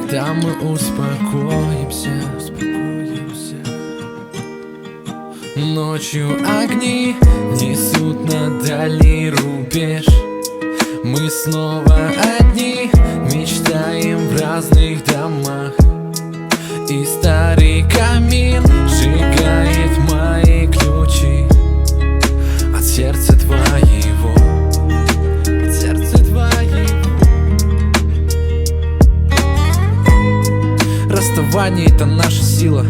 когда мы успокоимся. Ночью огни несут на дальний рубеж. Мы снова одни, мечтаем в разных домах. И старый камин сжигает мои ключи от сердца твоего, от сердца твоего. Расставание — это наша сила.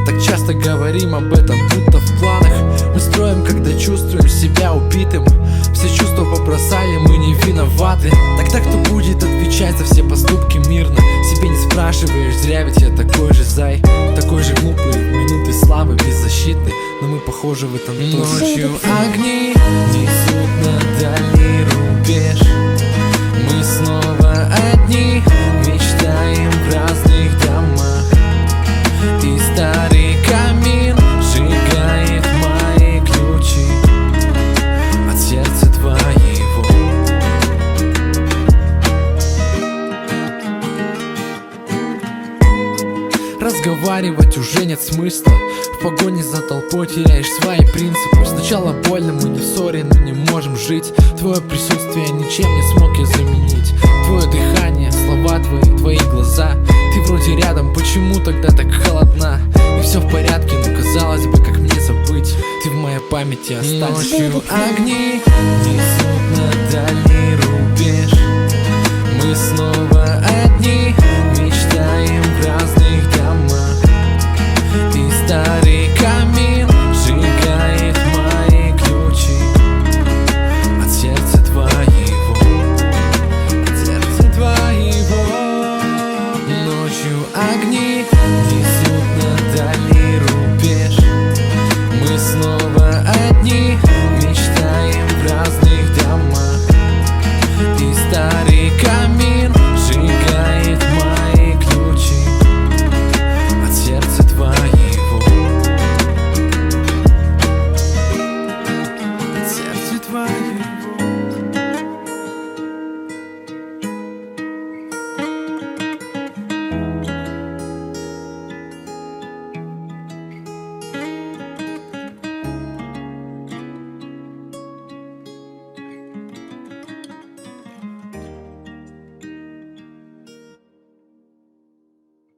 Так часто говорим об этом, будто в планах. Мы строим, когда чувствуем себя убитым. Все чувства побросали, мы не виноваты. Тогда кто будет отвечать за все поступки мирно? Себе не спрашиваешь, зря, ведь я такой же зай, такой же глупый, в минуты славы беззащитный. Но мы похожи в этом тоже. Ночью огни несут на дальний рубеж. Мы снова одни, мечтаем в разных домах. И старый камин сжигает мои ключи от сердца твоего. Разговаривать уже нет смысла. В погоне за толпой теряешь свои принципы. Сначала больно, мы не в ссоре, но не можем жить. Твое присутствие ничем не смог я заменить. Твое дыхание, слова твои, твои глаза. Ты вроде рядом, почему тогда так холодна? И все в порядке, но казалось бы, как мне забыть? Ты в моей памяти остались. Ночью огни несут на дальний рубеж. Мы снова одни, мечтаем в разных домах. И старый камин сжигает мои ключи от сердца твоего, от сердца твоего. Ночью огни